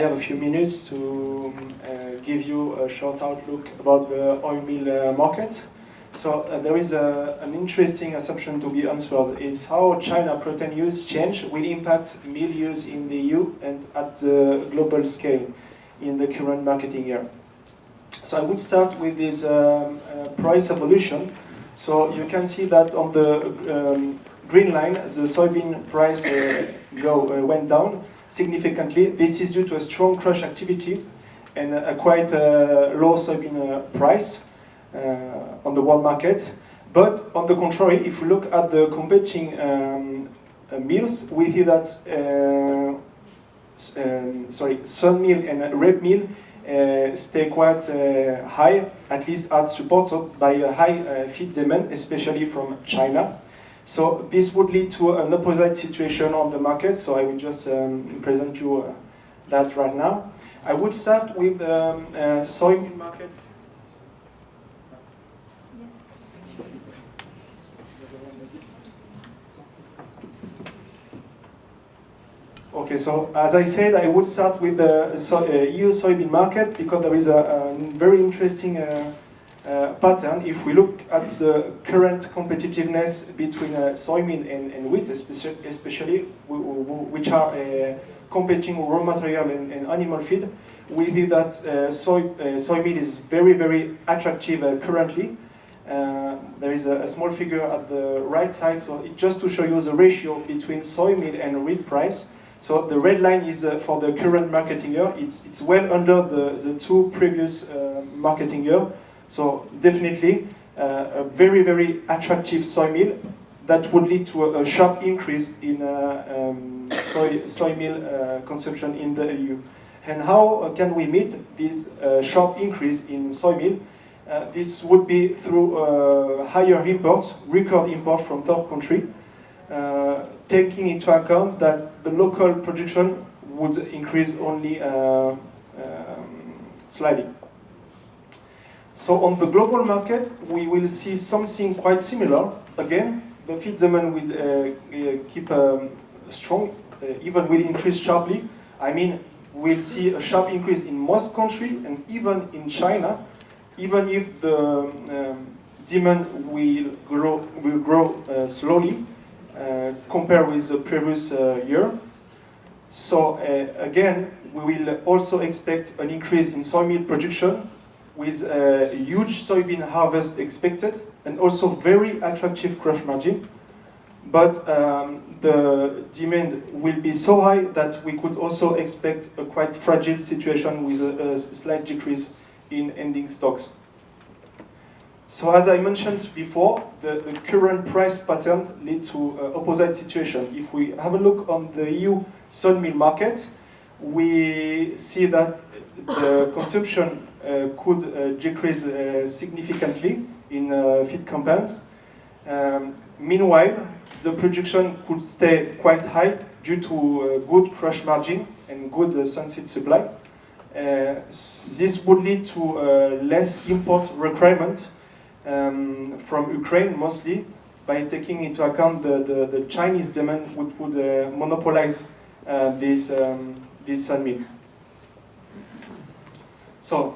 have a few minutes to give you a short outlook about the oil meal market. So there is an interesting assumption to be answered, is how China protein use change will impact meal use in the EU and at the global scale in the current marketing year. So I would start with this price evolution. So you can see that on the green line, the soybean price went down significantly. This is due to a strong crush activity and a quite low soybean price on the world market. But on the contrary, if we look at the competing meals, we see that sun meal and red meal stay quite high, at least are supported by a high feed demand, especially from China. So this would lead to an opposite situation on the market, so I will just present you that right now. I would start with the soybean market. Okay, so as I said, I would start with the EU soybean market because there is a very interesting pattern. If we look at the current competitiveness between soybean and wheat, especially which are competing raw material and animal feed, we see that soybean is very, very attractive currently. There is a small figure at the right side, so just to show you the ratio between soybean and wheat price. So the red line is for the current marketing year. It's well under the two previous marketing year. So definitely a very, very attractive soy meal that would lead to a sharp increase in soy meal consumption in the EU. And how can we meet this sharp increase in soy meal? This would be through higher imports, record import from third country, taking into account that the local production would increase only slightly. So on the global market, we will see something quite similar. Again, the feed demand will keep strong, even will increase sharply. I mean, we'll see a sharp increase in most countries and even in China, even if the demand will grow slowly compared with the previous year. So again, we will also expect an increase in soy meal production with a huge soybean harvest expected and also very attractive crush margin. But the demand will be so high that we could also expect a quite fragile situation with a slight decrease in ending stocks. So as I mentioned before, the current price patterns lead to opposite situation. If we have a look on the EU soy meal market, we see that the consumption could decrease significantly in feed compounds. Meanwhile, the production could stay quite high due to good crush margin and good sunseed supply. This would lead to less import requirement from Ukraine mostly, by taking into account the Chinese demand, which would monopolize this soy meal. So,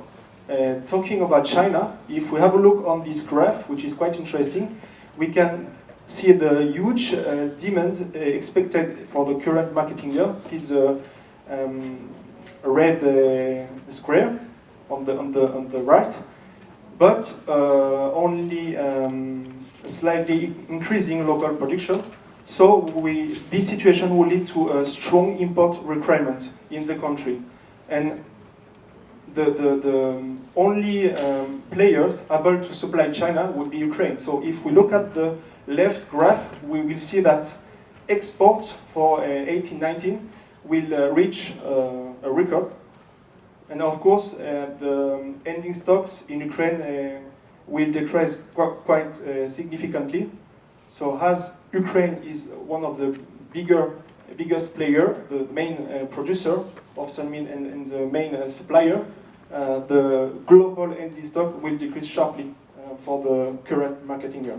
talking about China, if we have a look on this graph, which is quite interesting, we can see the huge demand expected for the current marketing year. Is a red square on the right, but only slightly increasing local production. So this situation will lead to a strong import requirement in the country. And the only players able to supply China would be Ukraine. So if we look at the left graph, we will see that export for 18-19 will reach a record. And of course, the ending stocks in Ukraine will decrease quite significantly. So as Ukraine is one of the biggest player, the main producer of soy meal and the main supplier, the global ending stock will decrease sharply for the current marketing year.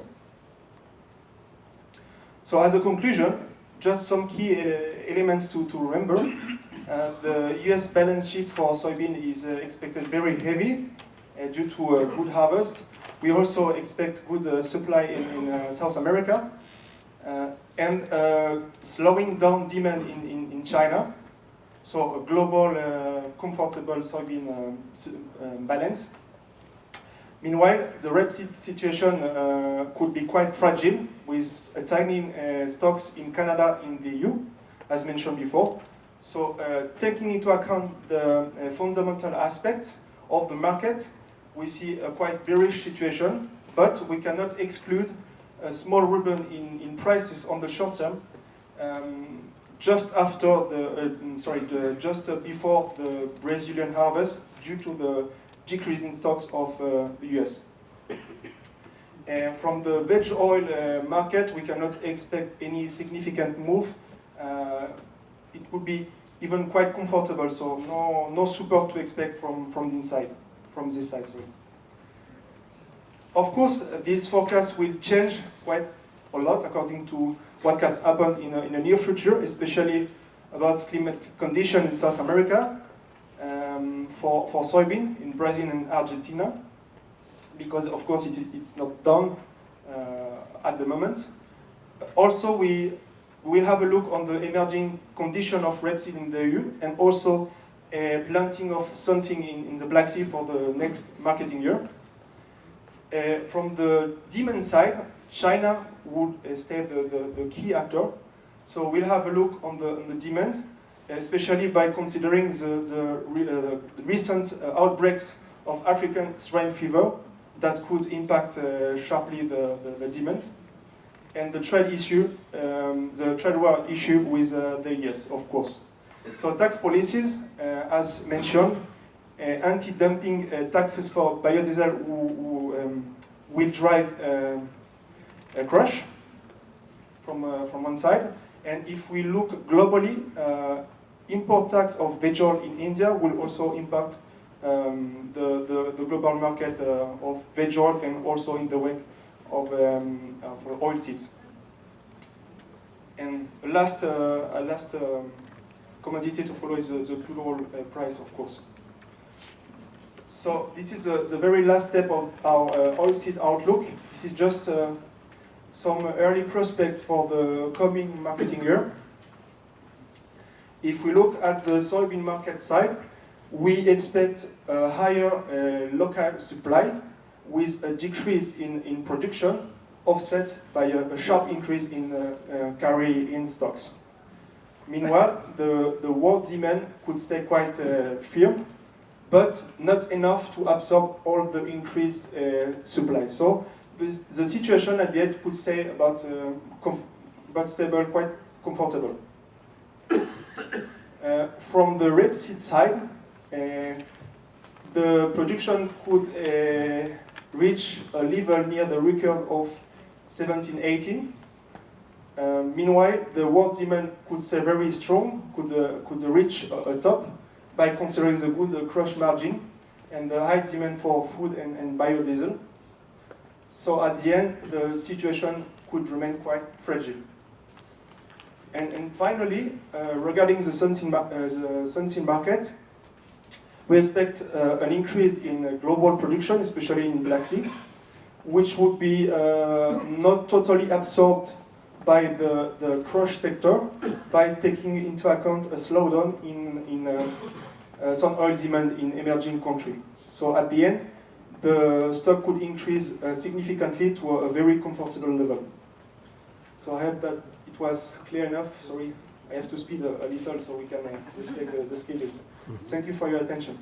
So as a conclusion, just some key elements to remember. The US balance sheet for soybean is expected very heavy due to a good harvest. We also expect good supply in South America and slowing down demand in China. So a global comfortable soybean balance. Meanwhile, the rapeseed situation could be quite fragile with tightening stocks in Canada and the EU, as mentioned before. So taking into account the fundamental aspect of the market, we see a quite bearish situation, but we cannot exclude a small rebound in prices on the short term, just after just before the Brazilian harvest, due to the decrease in stocks of the US. From the veg oil market, we cannot expect any significant move. It would be even quite comfortable, so no support to expect from this side. Sorry. Of course, this forecast will change quite a lot according to what can happen in the near future, especially about climatic conditions in South America, for soybean in Brazil and Argentina, because of course it's not done at the moment. Also, we will have a look on the emerging condition of rapeseed in the EU, and also planting of something in the Black Sea for the next marketing year. From the demand side, China would stay the key actor. So we'll have a look on the demand, especially by considering the recent outbreaks of African swine fever that could impact sharply the demand. And the trade issue, the trade war issue with the US, of course. So tax policies, as mentioned, anti-dumping taxes for biodiesel will drive a crash from one side. And if we look globally, import tax of veg oil in India will also impact the global market of veg oil, and also in the wake of for oilseeds. And a last commodity to follow is the crude oil price, of course. So this is the very last step of our oilseed outlook. This is just some early prospect for the coming marketing year. If we look at the soybean market side, we expect a higher local supply with a decrease in production, offset by a sharp increase in carry-in stocks. Meanwhile, the world demand could stay quite firm, but not enough to absorb all the increased supply. So the situation at the end could stay about stable, quite comfortable. From the rapeseed side, the production could reach a level near the record of 17-18. Meanwhile, the world demand could stay very strong, could reach a top by considering the good crush margin and the high demand for food and biodiesel. So at the end, the situation could remain quite fragile. And finally, regarding the sunflower market, we expect an increase in global production, especially in Black Sea, which would be not totally absorbed by the crush sector, by taking into account a slowdown in sun oil demand in emerging countries. So at the end, the stock could increase significantly to a very comfortable level. So I hope that it was clear enough. Sorry, I have to speed a little so we can respect the schedule. Thank you for your attention.